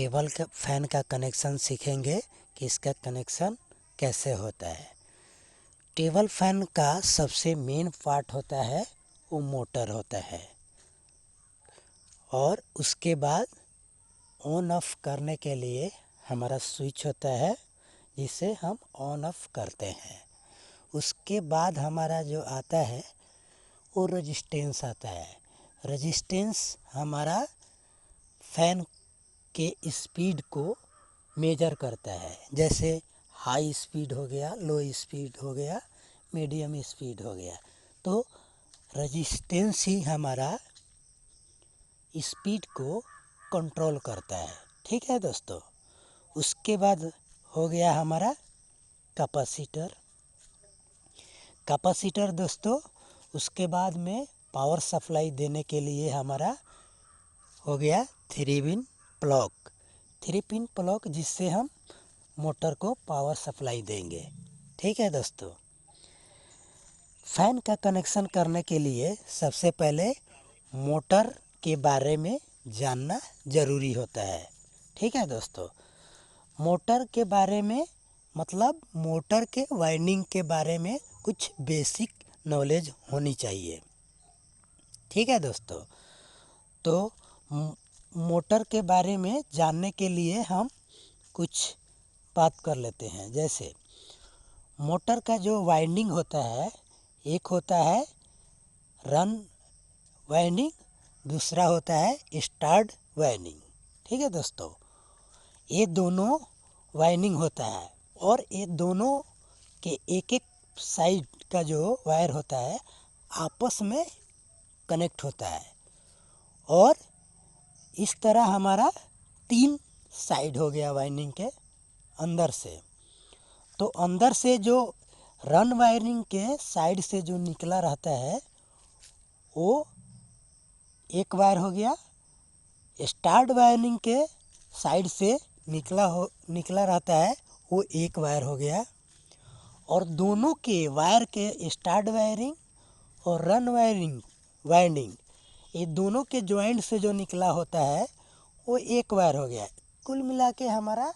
Table का fan का connection सीखेंगे कि इसका कनेक्शन कैसे होता है। टेबल फैन का सबसे मेन पार्ट होता है वो मोटर होता है, और उसके बाद ऑन ऑफ करने के लिए हमारा स्विच होता है जिसे हम ऑन ऑफ करते हैं। उसके बाद हमारा जो आता है वो रेजिस्टेंस आता है। रेजिस्टेंस हमारा फैन के स्पीड को मेजर करता है, जैसे हाई स्पीड हो गया, लो स्पीड हो गया, मीडियम स्पीड हो गया। तो रेजिस्टेंस ही हमारा स्पीड को कंट्रोल करता है। ठीक है दोस्तों। उसके बाद हो गया हमारा कैपेसिटर। कैपेसिटर दोस्तों, उसके बाद में पावर सप्लाई देने के लिए हमारा हो गया 3 पिन प्लग। 3 पिन प्लग जिससे हम मोटर को पावर सप्लाई देंगे। ठीक है दोस्तों। फैन का कनेक्शन करने के लिए सबसे पहले मोटर के बारे में जानना ज़रूरी होता है। ठीक है दोस्तों। मोटर के बारे में मतलब मोटर के वाइंडिंग के बारे में कुछ बेसिक नॉलेज होनी चाहिए। ठीक है दोस्तों। तो मोटर के बारे में जानने के लिए हम कुछ बात कर लेते हैं। जैसे मोटर का जो वाइंडिंग होता है, एक होता है रन वाइंडिंग, दूसरा होता है स्टार्ट वाइंडिंग। ठीक है दोस्तों। ये दोनों वाइंडिंग होता है, और ये दोनों के एक एक साइड का जो वायर होता है आपस में कनेक्ट होता है, और इस तरह हमारा 3 साइड हो गया वाइंडिंग के अंदर से। तो अंदर से जो रन वायरिंग के साइड से जो निकला रहता है वो एक वायर हो गया। स्टार्ट वायरिंग के साइड से निकला रहता है वो एक वायर हो गया। और दोनों के वायर के स्टार्ट वायरिंग और रन वाइंडिंग ये दोनों के जॉइंट से जो निकला होता है वो एक वायर हो गया। कुल मिला के हमारा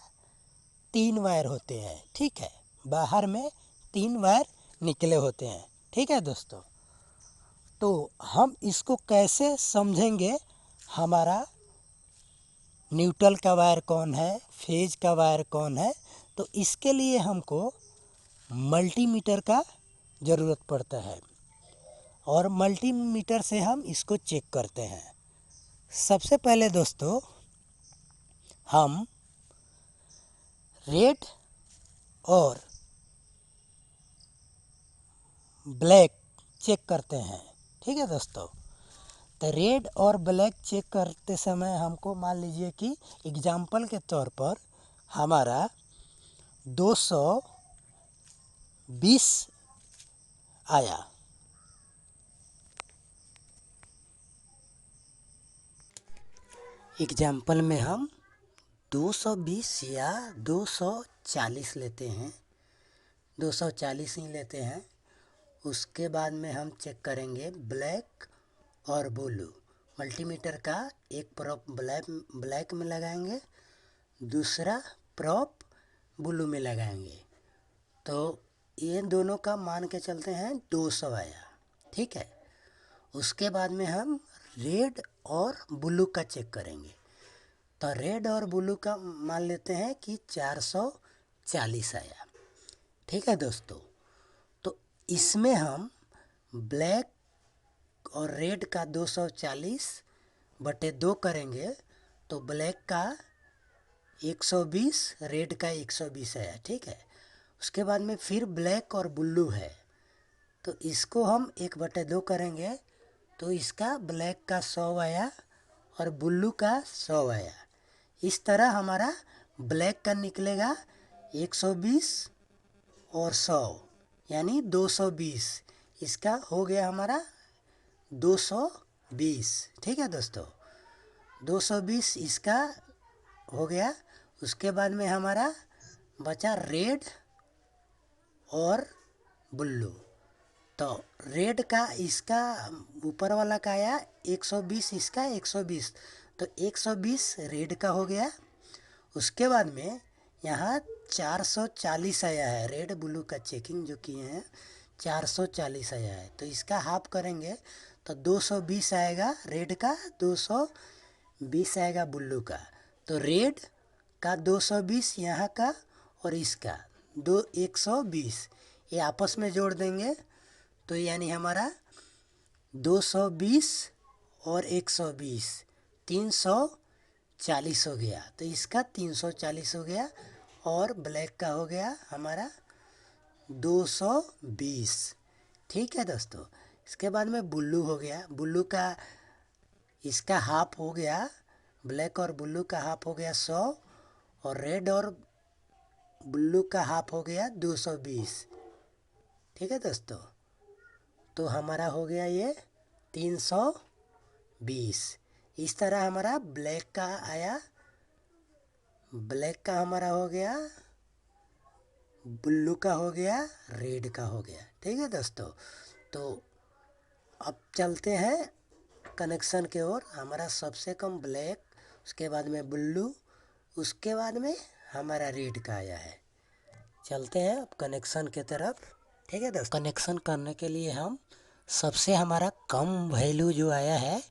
3 वायर होते हैं। ठीक है। बाहर में 3 वायर निकले होते हैं। ठीक है दोस्तों। तो हम इसको कैसे समझेंगे, हमारा न्यूट्रल का वायर कौन है, फेज का वायर कौन है, तो इसके लिए हमको मल्टीमीटर का ज़रूरत पड़ता है, और मल्टीमीटर से हम इसको चेक करते हैं। सबसे पहले दोस्तों हम रेड और ब्लैक चेक करते हैं। ठीक है दोस्तों। तो रेड और ब्लैक चेक करते समय हमको मान लीजिए कि एग्जाम्पल के तौर पर हमारा 220 आया। एग्जाम्पल में हम 220 या 240 लेते हैं, 240 ही लेते हैं। उसके बाद में हम चेक करेंगे ब्लैक और ब्लू। मल्टीमीटर का एक प्रॉप ब्लैक में लगाएंगे, दूसरा प्रॉप ब्लू में लगाएंगे। तो ये दोनों का मान के चलते हैं 200 आया। ठीक है। उसके बाद में हम रेड और ब्लू का चेक करेंगे। तो रेड और ब्लू का मान लेते हैं कि 440 आया। ठीक है दोस्तों। तो इसमें हम ब्लैक और रेड का 240/2 करेंगे तो ब्लैक का 120, रेड का 120 आया। ठीक है। उसके बाद में फिर ब्लैक और ब्लू है, तो इसको हम 1/2 करेंगे तो इसका ब्लैक का 100 आया और ब्लू का 100 आया। इस तरह हमारा ब्लैक का निकलेगा 120 और 100 यानी 220। इसका हो गया हमारा 220। ठीक है दोस्तों। 220 इसका हो गया। उसके बाद में हमारा बचा रेड और ब्लू। तो रेड का इसका ऊपर वाला का आया 120, इसका 120, तो 120 रेड का हो गया उसके बाद में यहाँ 440 आया है, रेड ब्लू का चेकिंग जो किए हैं 440 आया है, तो इसका हाफ करेंगे तो 220 आएगा रेड का, 220 आएगा ब्लू का। तो रेड का 220 यहाँ का और इसका 120 ये आपस में जोड़ देंगे, तो यानी हमारा 220 और 120 340 हो गया। तो इसका 340 हो गया और ब्लैक का हो गया हमारा 220। ठीक है दोस्तों। इसके बाद में ब्लू हो गया, ब्लू का इसका हाफ हो गया, ब्लैक और ब्लू का हाफ हो गया 100 और रेड और ब्लू का हाफ हो गया 220। ठीक है दोस्तों, तो हमारा हो गया ये 320। इस तरह हमारा ब्लैक का आया, ब्लैक का हमारा हो गया, ब्लू का हो गया, रेड का हो गया। ठीक है दोस्तों, तो अब चलते हैं कनेक्शन के ओर। हमारा सबसे कम ब्लैक, उसके बाद में ब्लू, उसके बाद में हमारा रेड का आया है। चलते हैं अब कनेक्शन के तरफ। ठीक है दोस्तों, कनेक्शन करने के लिए हम सबसे हमारा कम वैल्यू जो आया है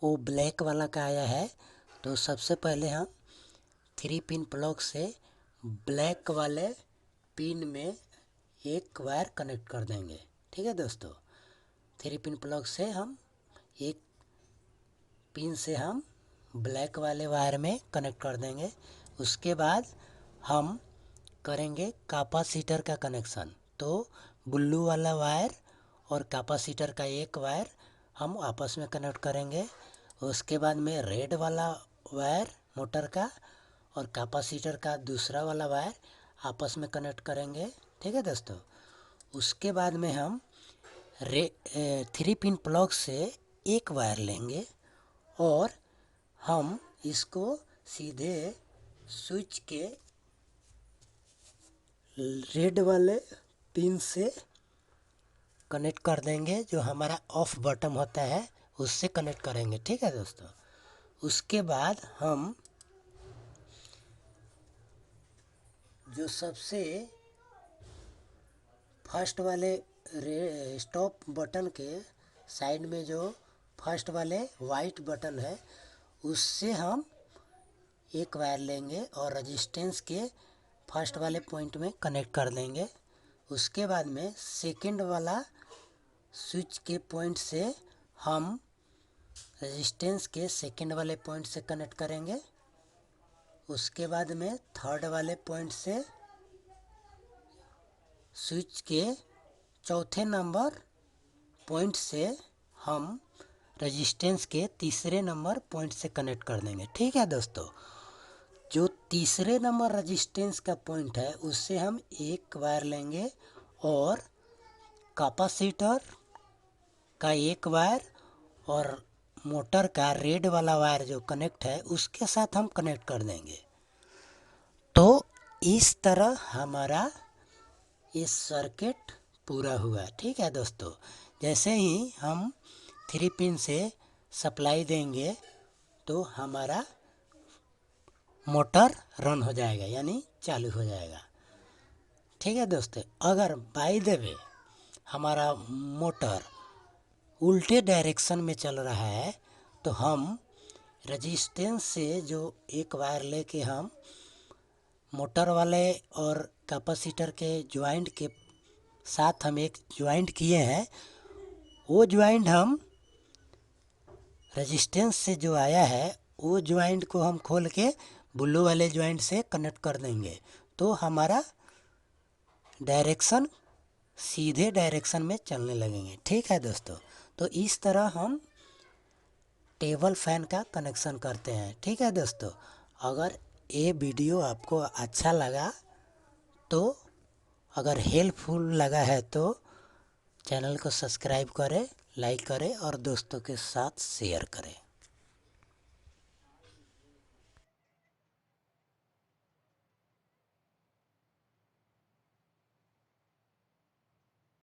वो ब्लैक वाला का आया है। तो सबसे पहले हम 3 पिन प्लग से ब्लैक वाले पिन में एक वायर कनेक्ट कर देंगे। ठीक है दोस्तों, 3 पिन प्लग से हम एक पिन से हम ब्लैक वाले वायर में कनेक्ट कर देंगे। उसके बाद हम करेंगे कैपेसिटर का कनेक्शन। तो ब्लू वाला वायर और कैपेसिटर का एक वायर हम आपस में कनेक्ट करेंगे। उसके बाद में रेड वाला वायर मोटर का और कैपेसिटर का दूसरा वाला वायर आपस में कनेक्ट करेंगे। ठीक है दोस्तों, उसके बाद में हम 3 पिन प्लग से एक वायर लेंगे और हम इसको सीधे स्विच के रेड वाले पिन से कनेक्ट कर देंगे, जो हमारा ऑफ बटन होता है उससे कनेक्ट करेंगे। ठीक है दोस्तों, उसके बाद हम जो सबसे फर्स्ट वाले स्टॉप बटन के साइड में जो फर्स्ट वाले वाइट बटन है उससे हम एक वायर लेंगे और रेजिस्टेंस के फर्स्ट वाले पॉइंट में कनेक्ट कर देंगे। उसके बाद में सेकंड वाला स्विच के पॉइंट से हम रेजिस्टेंस के सेकंड वाले पॉइंट से कनेक्ट करेंगे। उसके बाद में थर्ड वाले पॉइंट से स्विच के चौथे नंबर पॉइंट से हम रेजिस्टेंस के तीसरे नंबर पॉइंट से कनेक्ट कर देंगे। ठीक है दोस्तों, जो तीसरे नंबर रेजिस्टेंस का पॉइंट है उससे हम एक वायर लेंगे और कैपेसिटर का एक वायर और मोटर का रेड वाला वायर जो कनेक्ट है उसके साथ हम कनेक्ट कर देंगे। तो इस तरह हमारा ये सर्किट पूरा हुआ। ठीक है दोस्तों, जैसे ही हम 3 पिन से सप्लाई देंगे तो हमारा मोटर रन हो जाएगा, यानी चालू हो जाएगा। ठीक है दोस्तों, अगर बाय द वे हमारा मोटर उल्टे डायरेक्शन में चल रहा है तो हम रेजिस्टेंस से जो एक वायर लेके हम मोटर वाले और कैपेसिटर के ज्वाइंट के साथ हम एक ज्वाइंट किए हैं, वो ज्वाइंट हम रेजिस्टेंस से जो आया है वो ज्वाइंट को हम खोल के ब्लू वाले ज्वाइंट से कनेक्ट कर देंगे, तो हमारा डायरेक्शन सीधे डायरेक्शन में चलने लगेंगे। ठीक है दोस्तों, तो इस तरह हम टेबल फैन का कनेक्शन करते हैं। ठीक है दोस्तों, अगर ये वीडियो आपको अच्छा लगा तो अगर हेल्पफुल लगा है तो चैनल को सब्सक्राइब करें, लाइक करें और दोस्तों के साथ शेयर करें।